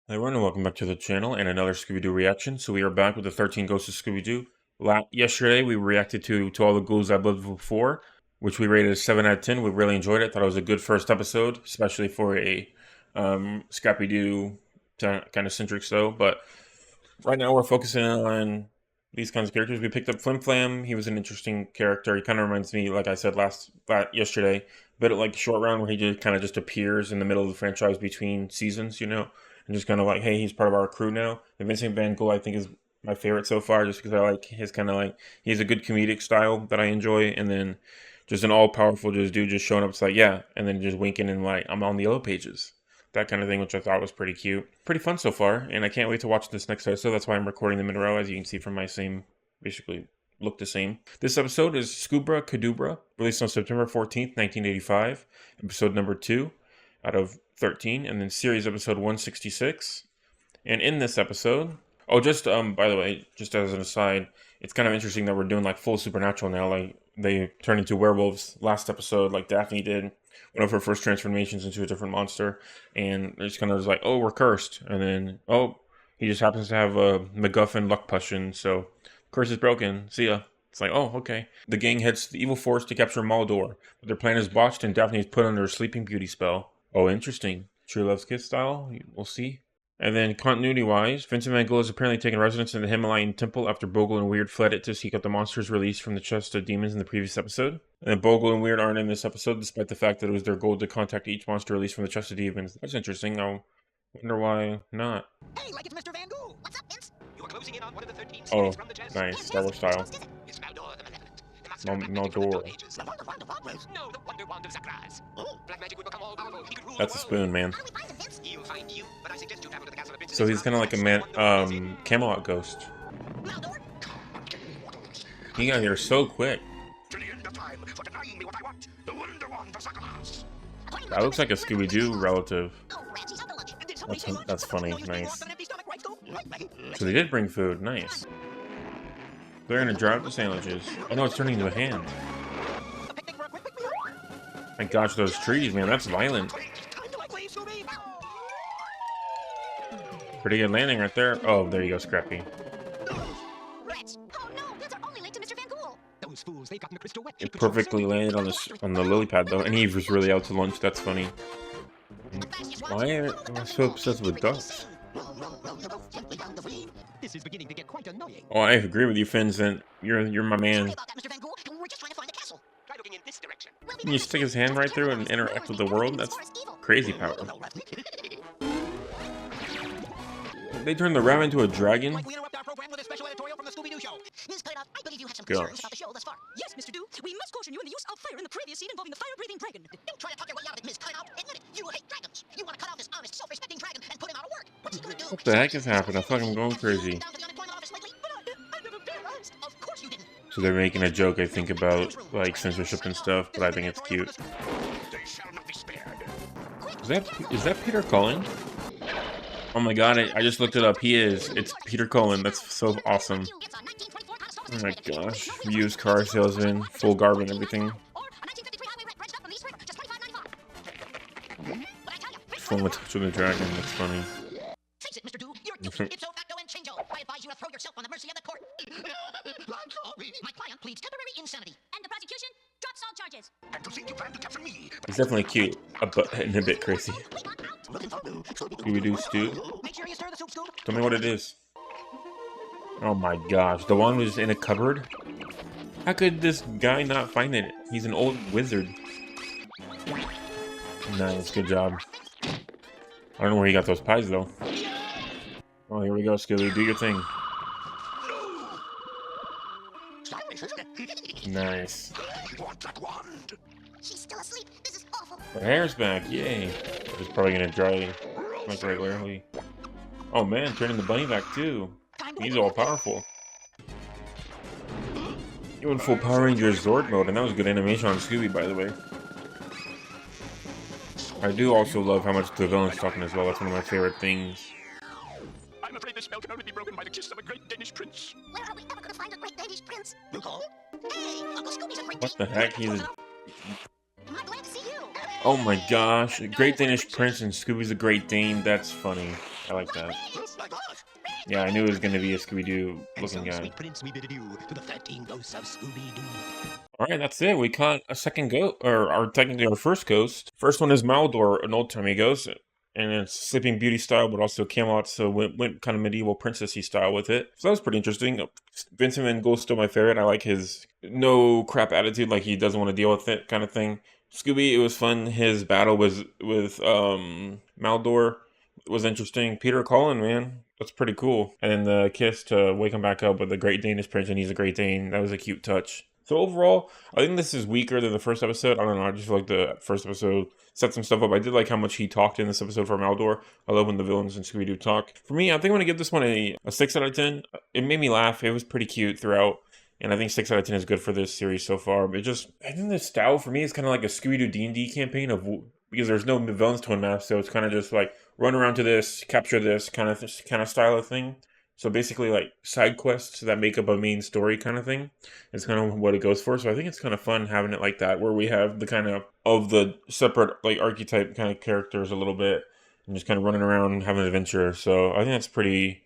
Hi everyone, and welcome back to the channel and another Scooby-Doo reaction. So we are back with the 13 Ghosts of Scooby-Doo. Yesterday we reacted to all the ghouls I've lived before, which we rated a 7 out of 10. We really enjoyed it. Thought it was a good first episode, especially for a Scrappy-Doo kind of centric show. But right now we're focusing on these kinds of characters. We picked up Flim Flam. He was an interesting character. He kind of reminds me, like I said yesterday, a bit of like Short Round, where he just kind of just appears in the middle of the franchise between seasons, and just kind of like, hey, he's part of our crew now. And Vincent Van Ghoul, I think, is my favorite so far, just because I like his kind of like, he has a good comedic style that I enjoy, and then just an all-powerful just dude just showing up, it's like, yeah, and then just winking and like, I'm on the yellow pages. That kind of thing, which I thought was pretty cute. Pretty fun so far, and I can't wait to watch this next episode. That's why I'm recording them in a row, as you can see from my same, basically, look the same. This episode is Scoobra Kadoobra, released on September 14th, 1985, episode number 2 out of 13, and then series episode 166. And in this episode, oh, just by the way, just as an aside, it's kind of interesting that we're doing like full supernatural now. Like they turned into werewolves last episode, like Daphne did, one of her first transformations into a different monster, and it's kind of like, oh, we're cursed, and then oh, he just happens to have a MacGuffin luck potion, so curse is broken. See ya. It's like, oh, okay. The gang heads to the evil force to capture Maldor, but their plan is botched and Daphne is put under a sleeping beauty spell. Oh, interesting. True Love's Kiss style? We'll see. And then, continuity-wise, Vincent Van Ghoul has apparently taken residence in the Himalayan temple after Bogle and Weird fled it to seek out the monsters released from the chest of demons in the previous episode. And then Bogle and Weird aren't in this episode, despite the fact that it was their goal to contact each monster released from the chest of demons. That's interesting. I wonder why not. Hey, like it's Mr. Van Ghoul. What's up, Vince? You are closing in on one of the 13 Oh, spirits from the chest. nice. Star Wars style. It's Maldor the Malevolent. The master of black magic from the Maldor. Dark Ages. The wonder wand of Hogwarts. No, the wonder wand of Zakraz. Oh, black magic would become all powerful. He could rule That's a the world. spoon, man. How do we find him, Vince? He'll find you, but I suggest you travel to the castle of Princess. So he's kind of like a Camelot ghost. Maldor? He got here so quick. To the end of time, for denying me what I want. The wonder wand of Zakraz. That looks like a Scooby-Doo relative. Oh, Ramsey's up to lunch. That's funny. Nice. So they did bring food. Nice. They're gonna drop the sandwiches. Oh no, it's turning into a hand. My gosh, those trees, man, that's violent. Pretty good landing right there. Oh, there you go, Scrappy. Rats. Oh no, that's our only link to Mr. Van Ghoul. Those fools, they've gotten the crystal wet. It perfectly landed on the lily pad though, and he was really out to lunch. That's funny. Why am I so obsessed with ducks? This is beginning to get quite annoying. Oh, I agree with you, Vincent. You're my man. Sorry about that, Mr. Van Ghoul. We're just trying to find the castle. Try looking in this direction. Can you stick his hand right through it and interact with the world? That's crazy power. They turned the rabbit into a dragon? Like we interrupt our program with a special editorial from the Scooby-Doo show. Ms. Cuttermouth, I believe you have some concerns about the show thus far. Yes, Mr. Doo. We must caution you in the use of fire in the previous scene involving the fire-breathing dragon. Don't try to talk your way out of it, Ms. Cuttermouth. Admit it. You hate dragons. You want to cut out this honest, self-respecting dragon and put him out of work. What's he gonna do? What the heck is happening? I feel like I'm going crazy. So they're making a joke, I think, about like censorship and stuff, but I think it's cute. Is that Peter Cullen? Oh my god, I just looked it up. It's Peter Cullen. That's so awesome. Oh my gosh. Used car salesman, full garb and everything. Full touch with the dragon, that's funny. Face it, Mr. Doo, you're guilty. Ipso facto and chango. I advise you to throw yourself on the mercy of the court. I'm sorry. My client pleads temporary insanity. And the prosecution drops all charges. And to think you plan to capture me. He's definitely cute, and a bit crazy. Scooby-Doo stew? Make sure you stir the soup, Scoob. Tell me what it is. Oh my gosh, the one was in a cupboard? How could this guy not find it? He's an old wizard. Nice, good job. I don't know where he got those pies though. Oh, here we go, Skilly. Do your thing. Nice. She's still asleep. This is awful. Her hair's back, yay. It's probably gonna dry like regularly. Oh man, turning the bunny back too. He's all powerful. He went full Power Rangers Zord mode, and that was good animation on Scooby, by the way. I do also love how much the villain's talking as well. That's one of my favorite things. I'm afraid this spell can only be broken by the kiss of a Great Dane-ish Prince. Where are we ever gonna find a Great Dane-ish Prince? Hey, Uncle Scooby's a Great What the heck? He's a... I'm glad to see you. Oh my gosh. Great Dane-ish Prince and Scooby's a Great Dane. That's funny. I like that. Oh my gosh. Yeah, I knew it was going to be a Scooby-Doo And so, looking guy. sweet prince, we bid adieu to the 13 ghosts of Scooby-Doo. All right, that's it. We caught a second ghost, or technically our first ghost. First one is Maldor, an old-timey ghost, and it's Sleeping Beauty style, but also Camelot, so went kind of medieval princessy style with it. So that was pretty interesting. Vincent Van Ghoul still my favorite. I like his no crap attitude, like he doesn't want to deal with it kind of thing. Scooby, it was fun. His battle was with Maldor was interesting. Peter Cullen, man, that's pretty cool. And then the kiss to wake him back up with the Great Dane-ish Prince, and he's a Great Dane. That was a cute touch. So overall, I think this is weaker than the first episode. I don't know. I just feel like the first episode set some stuff up. I did like how much he talked in this episode for Maldor. I love when the villains in Scooby-Doo talk. For me, I think I'm going to give this one a 6 out of 10. It made me laugh. It was pretty cute throughout. And I think 6 out of 10 is good for this series so far. But I think the style for me is kind of like a Scooby-Doo D&D campaign because there's no villains to unmask. So it's kind of just like run around to this, capture this kind of style of thing. So basically, like side quests that make up a main story kind of thing is kind of what it goes for. So I think it's kind of fun having it like that, where we have the kind of the separate like archetype kind of characters a little bit, and just kind of running around having an adventure. So I think that's pretty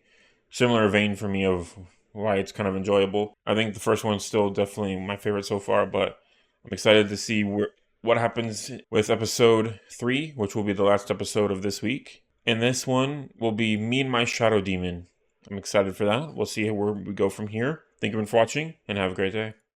similar vein for me of why it's kind of enjoyable. I think the first one's still definitely my favorite so far, but I'm excited to see what happens with episode 3, which will be the last episode of this week. And this one will be Me and My Shadow Demon. I'm excited for that. We'll see where we go from here. Thank you for watching, and have a great day.